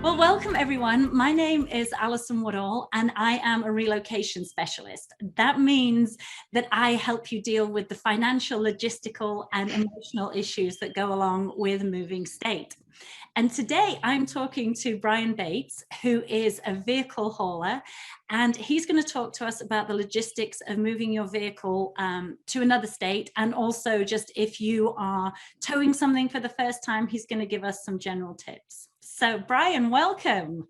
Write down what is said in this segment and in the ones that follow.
Well, welcome everyone. My name is Alison Woodall and I am a relocation specialist. That means that I help you deal with the financial, logistical, and emotional issues that go along with moving state. And today I'm talking to Brian Bates, who is a vehicle hauler, and he's going to talk to us about the logistics of moving your vehicle to another state, and also just if you are towing something for the first time, he's going to give us some general tips. So Brian, welcome.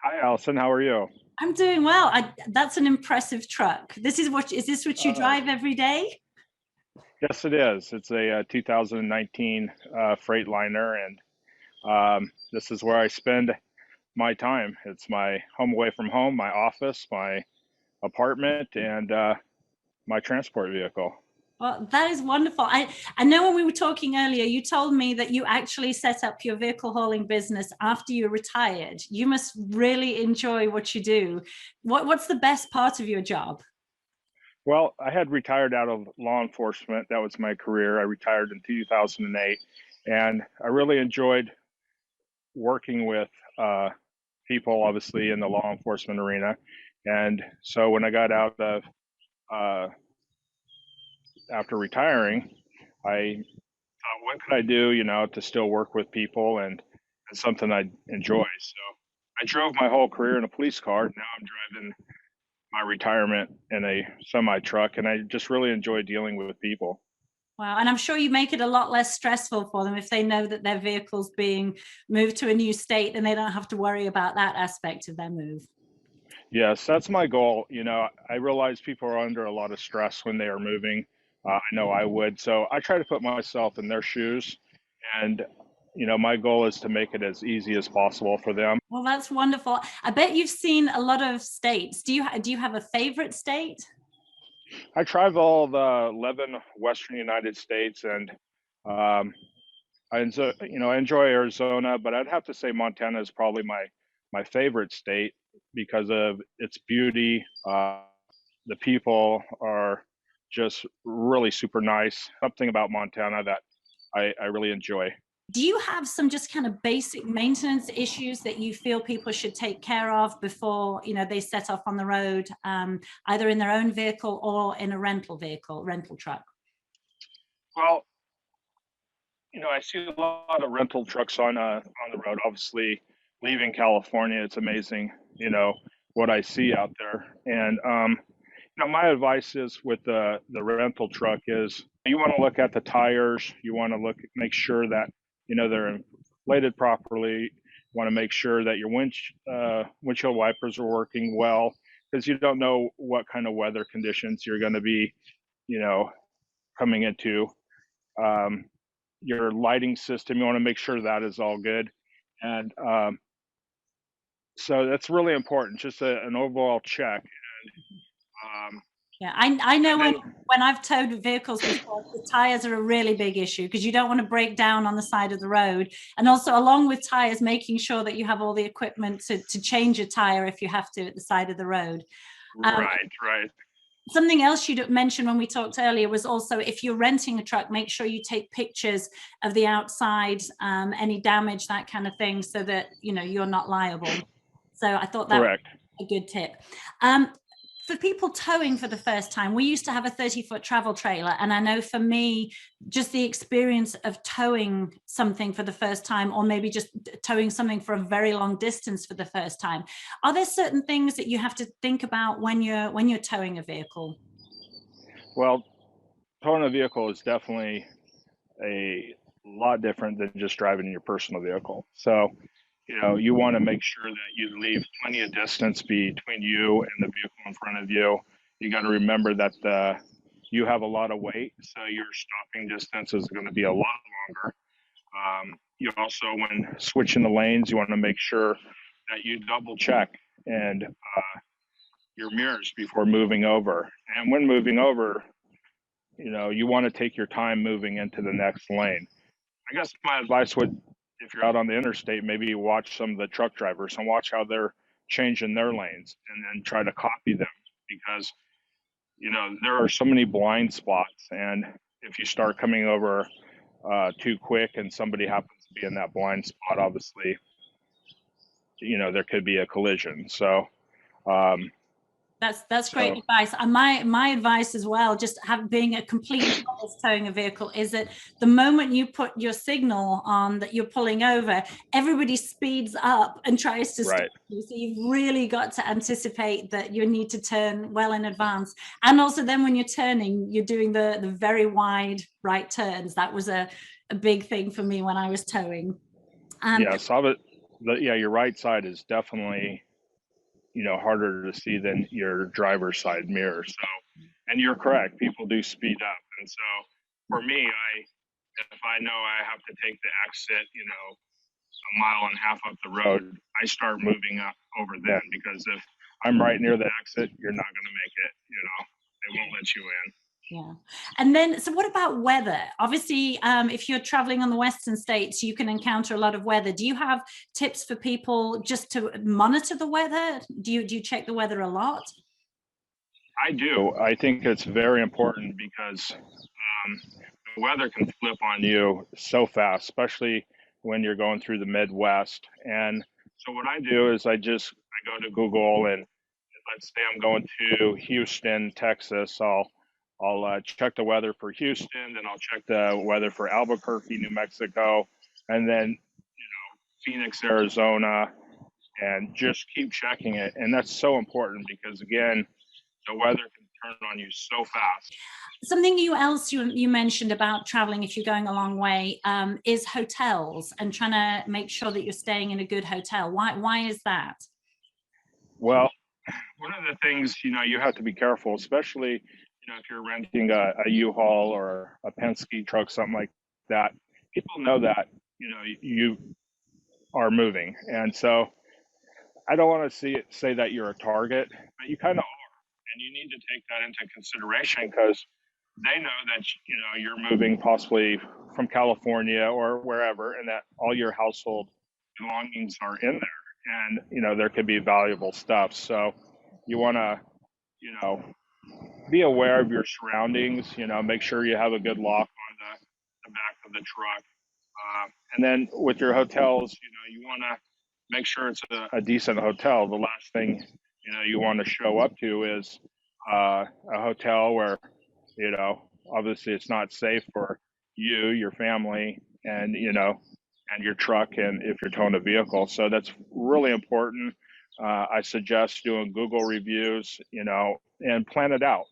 Hi, Alison. How are you? I'm doing well. That's an impressive truck. Is this what you drive every day? Yes, it is. It's a 2019 Freightliner, and this is where I spend my time. It's my home away from home, my office, my apartment, and my transport vehicle. Well, that is wonderful. I know when we were talking earlier, you told me that you actually set up your vehicle hauling business after you retired. You must really enjoy what you do. What's the best part of your job? Well, I had retired out of law enforcement. That was my career. I retired in 2008, and I really enjoyed working with people, obviously, in the law enforcement arena. And so when I got out of uh, after retiring, I thought, what could I do, to still work with people, and it's something I enjoy. So I drove my whole career in a police car. Now I'm driving my retirement in a semi truck, and I just really enjoy dealing with people. Wow. And I'm sure you make it a lot less stressful for them if they know that their vehicle's being moved to a new state and they don't have to worry about that aspect of their move. Yes, that's my goal. I realize people are under a lot of stress when they are moving. I know I would. So I try to put myself in their shoes. And, my goal is to make it as easy as possible for them. Well, that's wonderful. I bet you've seen a lot of states. Do you have a favorite state? I travel the 11 Western United States, and um, I enjoy Arizona, but I'd have to say Montana is probably my favorite state because of its beauty. The people are just really super nice. Something about Montana that I really enjoy. Do you have some just kind of basic maintenance issues that you feel people should take care of before they set off on the road, either in their own vehicle or in a rental truck? Well, I see a lot of rental trucks on the road. Obviously, leaving California, it's amazing, what I see out there. And my advice is with the rental truck is you want to look at the tires. You want to make sure that they're inflated properly. You want to make sure that your windshield wipers are working well, because you don't know what kind of weather conditions you're going to be, you know, coming into. Your lighting system, you want to make sure that is all good, and so that's really important. Just an overall check. Um, Yeah, I know and when I've towed vehicles before, the tires are a really big issue because you don't want to break down on the side of the road. And also along with tires, making sure that you have all the equipment to change a tire if you have to at the side of the road. right. Something else you'd mentioned when we talked earlier was also if you're renting a truck, make sure you take pictures of the outside, any damage, that kind of thing, so that you're not liable. So I thought that Correct. was a good tip. For people towing for the first time, we used to have a 30-foot travel trailer. And I know for me, just the experience of towing something for the first time, or maybe just towing something for a very long distance for the first time, are there certain things that you have to think about when you're towing a vehicle? Well, towing a vehicle is definitely a lot different than just driving your personal vehicle. So, you want to make sure that you leave plenty of distance between you and the vehicle in front of you. You got to remember that you have a lot of weight, so your stopping distance is going to be a lot longer. You also, when switching the lanes, you want to make sure that you double check and your mirrors before moving over. And when moving over, you want to take your time moving into the next lane. I guess my advice would, if you're out on the interstate, maybe watch some of the truck drivers and watch how they're changing their lanes, and then try to copy them, because there are so many blind spots, and if you start coming over too quick and somebody happens to be in that blind spot, obviously there could be a collision. So, um, That's great advice. And my advice as well, just being a complete novice towing a vehicle, is that the moment you put your signal on that you're pulling over, everybody speeds up and tries to stop you. So you've really got to anticipate that you need to turn well in advance. And also then when you're turning, you're doing the very wide right turns. That was a big thing for me when I was towing. Your right side is definitely harder to see than your driver's side mirror. So, and you're correct, people do speed up. And so for me, if I know I have to take the exit, a mile and a half up the road, I start moving up over then, because if I'm right near the exit, you're not going to make it, they won't let you in. Yeah. And then, so what about weather? Obviously, if you're traveling on the Western states, you can encounter a lot of weather. Do you have tips for people just to monitor the weather? Do you check the weather a lot? I do. I think it's very important because the weather can flip on you so fast, especially when you're going through the Midwest. And so what I do is I go to Google, and let's say I'm going to Houston, Texas. I'll check the weather for Houston, then I'll check the weather for Albuquerque, New Mexico, and then Phoenix, Arizona, and just keep checking it. And that's so important because, again, the weather can turn on you so fast. Something else you mentioned about traveling if you're going a long way is hotels, and trying to make sure that you're staying in a good hotel. Why is that? Well, one of the things you have to be careful, especially if you're renting a U-Haul or a Penske truck, something like that. People know that you are moving, and so I don't want to say that you're a target, but you kind of are, and you need to take that into consideration because they know that you're moving possibly from California or wherever, and that all your household belongings are in there, and there could be valuable stuff. So you want to be aware of your surroundings. Make sure you have a good lock on the back of the truck, and then with your hotels, you want to make sure it's a decent hotel. The last thing you want to show up to is a hotel where obviously it's not safe for you, your family, and and your truck, and if you're towing a vehicle. So that's really important. I suggest doing Google reviews, and plan it out.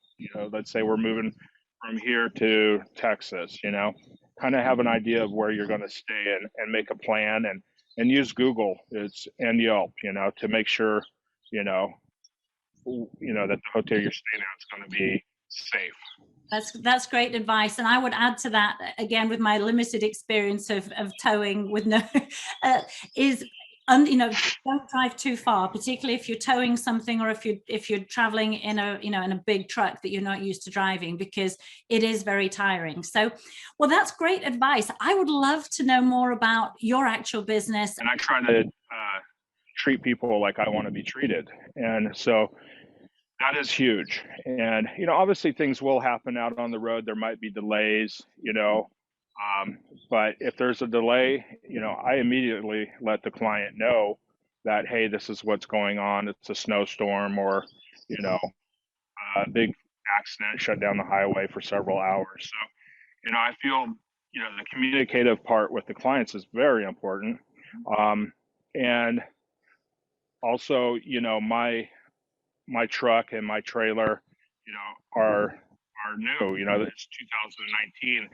Let's say we're moving from here to Texas, kind of have an idea of where you're going to stay, and make a plan, and use Google and Yelp, to make sure, that the hotel you're staying at is going to be safe. That's great advice. And I would add to that, again, with my limited experience of towing with no, don't drive too far, particularly if you're towing something, or if you're traveling in a big truck that you're not used to driving, because it is very tiring. So, well, that's great advice. I would love to know more about your actual business. And I try to treat people like I want to be treated. And so that is huge. And, obviously things will happen out on the road. There might be delays, but if there's a delay, I immediately let the client know that, hey, this is what's going on. It's a snowstorm, or, a big accident shut down the highway for several hours. So, I feel, the communicative part with the clients is very important. And also, my truck and my trailer, are new. It's 2019,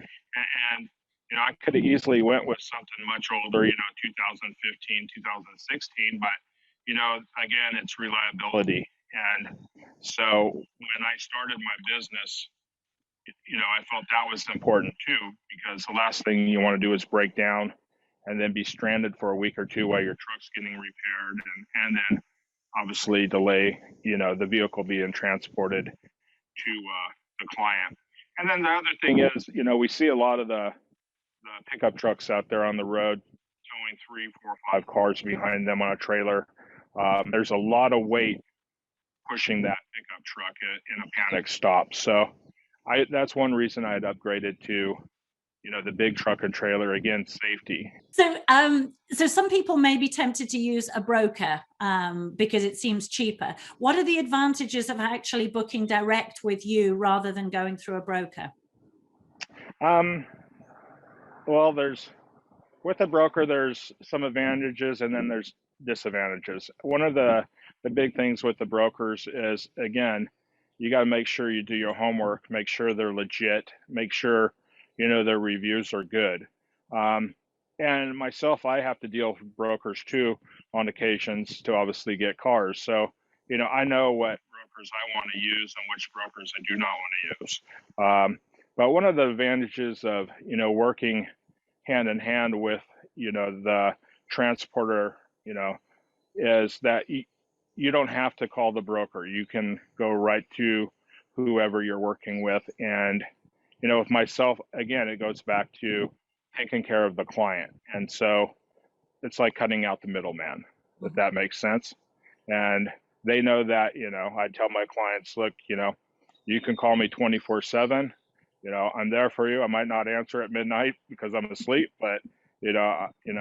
and I could have easily went with something much older, 2015, 2016. But again, it's reliability. And so when I started my business, I felt that was important too, because the last thing you want to do is break down and then be stranded for a week or two while your truck's getting repaired, and then obviously delay, the vehicle being transported to the client. And then the other thing is, we see a lot of the pickup trucks out there on the road towing 3, 4, 5 cars behind them on a trailer. There's a lot of weight pushing that pickup truck in a panic stop. So that's one reason I had upgraded to, the big truck and trailer, again, safety. So some people may be tempted to use a broker because it seems cheaper. What are the advantages of actually booking direct with you rather than going through a broker? Well, with a broker, there's some advantages and then there's disadvantages. One of the big things with the brokers is, again, you got to make sure you do your homework, make sure they're legit, make sure, their reviews are good. And myself, I have to deal with brokers too on occasions to obviously get cars. So, I know what brokers I want to use and which brokers I do not want to use. But one of the advantages of, working hand in hand with, the transporter, is that you don't have to call the broker. You can go right to whoever you're working with. And, with myself, again, it goes back to taking care of the client. And so it's like cutting out the middleman, if that makes sense. And they know that, I tell my clients, look, you can call me 24/7. I'm there for you. I might not answer at midnight because I'm asleep, but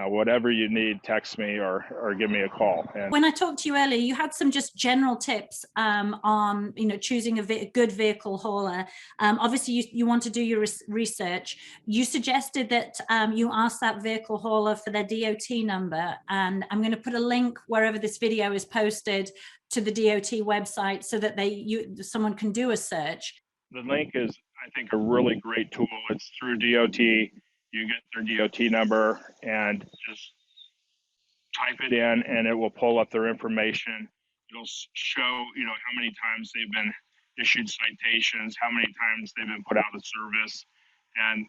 whatever you need, text me or give me a call. And when I talked to you earlier, you had some just general tips on choosing a good vehicle hauler. Obviously, you want to do your research. You suggested that you ask that vehicle hauler for their DOT number, and I'm going to put a link wherever this video is posted to the DOT website so that someone can do a search. The link is, I think, a really great tool. It's through DOT. You get their DOT number and just type it in and it will pull up their information. It'll show, how many times they've been issued citations, how many times they've been put out of service. And,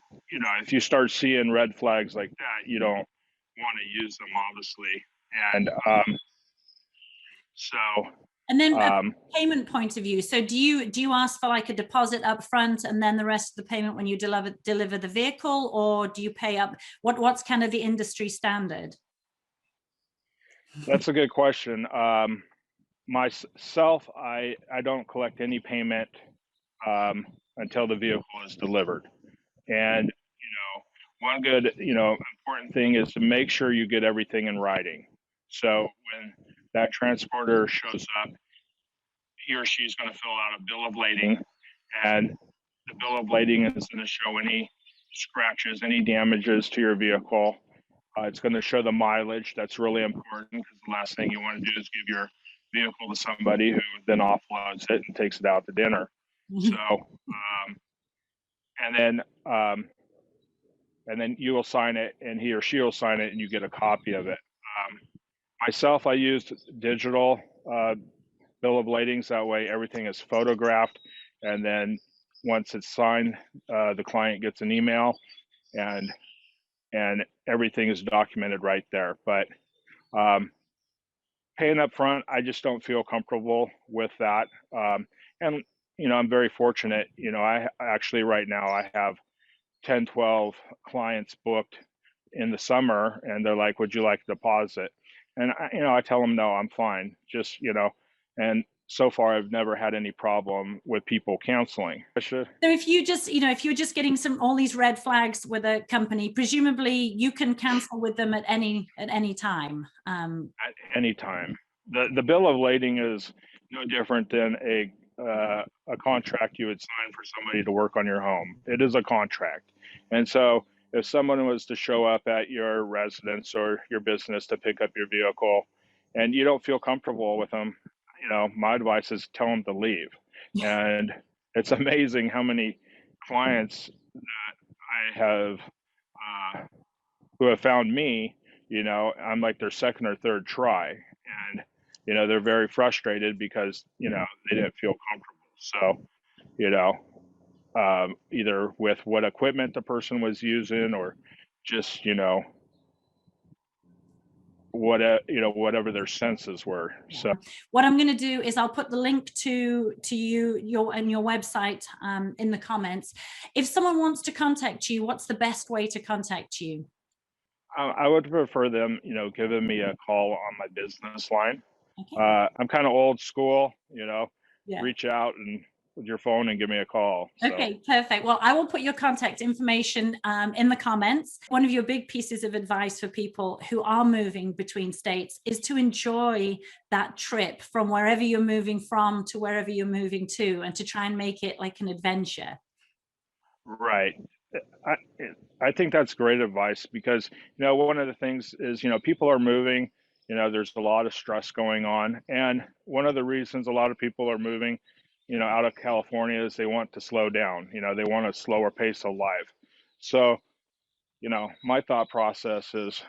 if you start seeing red flags like that, you don't want to use them, obviously. And and then from a payment point of view, so do you ask for like a deposit up front and then the rest of the payment when you deliver the vehicle, or do you pay up? What's kind of the industry standard? That's a good question. Myself, I don't collect any payment until the vehicle is delivered. And one good important thing is to make sure you get everything in writing. So when that transporter shows up, he or she is going to fill out a bill of lading, and the bill of lading is going to show any scratches, any damages to your vehicle. It's going to show the mileage. That's really important because the last thing you want to do is give your vehicle to somebody who then offloads it and takes it out to dinner. So, and then you will sign it, and he or she will sign it, and you get a copy of it. Myself, I used digital bill of ladings. That way, everything is photographed, and then once it's signed, the client gets an email, and everything is documented right there. But paying up front, I just don't feel comfortable with that. And I'm very fortunate. I actually right now I have 10, 12 clients booked in the summer, and they're like, would you like a deposit? And I tell them, no, I'm fine. Just, and so far I've never had any problem with people canceling. So if you just, if you're just getting all these red flags with a company, presumably you can cancel with them at any time. At any time. The bill of lading is no different than a contract you would sign for somebody to work on your home. It is a contract. And so if someone was to show up at your residence or your business to pick up your vehicle and you don't feel comfortable with them, my advice is tell them to leave. And it's amazing how many clients that I have who have found me, I'm like their second or third try. And, they're very frustrated because, they didn't feel comfortable. So, either with what equipment the person was using or just, whatever their senses were. So what I'm going to do is I'll put the link to your website in the comments. If someone wants to contact you, what's the best way to contact you? I would prefer them, giving me a call on my business line. Okay. I'm kind of old school, Yeah. reach out and with your phone and give me a call. So. Okay, perfect. Well, I will put your contact information in the comments. One of your big pieces of advice for people who are moving between states is to enjoy that trip from wherever you're moving from to wherever you're moving to, and to try and make it like an adventure. Right. I, I think that's great advice because, one of the things is, people are moving, there's a lot of stress going on. And one of the reasons a lot of people are moving, out of California is they want to slow down, they want a slower pace of life. So, my thought process is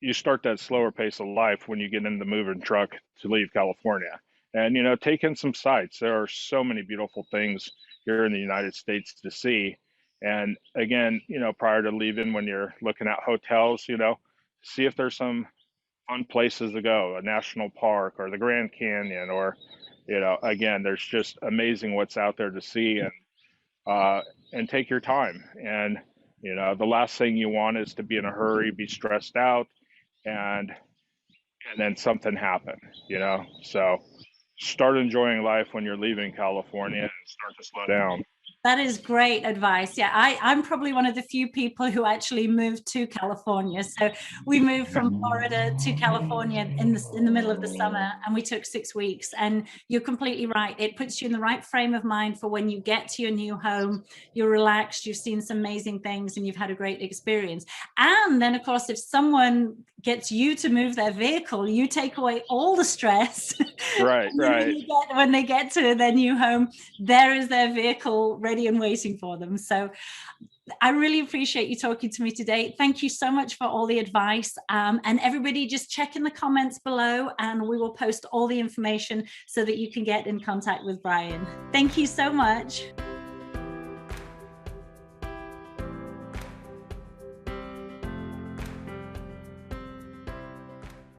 you start that slower pace of life when you get in the moving truck to leave California and, take in some sights. There are so many beautiful things here in the United States to see. And again, prior to leaving, when you're looking at hotels, see if there's some fun places to go, a national park or the Grand Canyon, or, again, there's just amazing what's out there to see, and take your time. And, the last thing you want is to be in a hurry, be stressed out, and then something happen, So start enjoying life when you're leaving California and start to slow down. That is great advice. Yeah, I'm probably one of the few people who actually moved to California. So we moved from Florida to California in the middle of the summer, and we took 6 weeks. And you're completely right. It puts you in the right frame of mind for when you get to your new home. You're relaxed, you've seen some amazing things, and you've had a great experience. And then, of course, if someone gets you to move their vehicle, you take away all the stress. Right, right. When they get to their new home, there is their vehicle ready and waiting for them. So I really appreciate you talking to me today. Thank you so much for all the advice. And everybody, just check in the comments below, and we will post all the information so that you can get in contact with Brian. Thank you so much.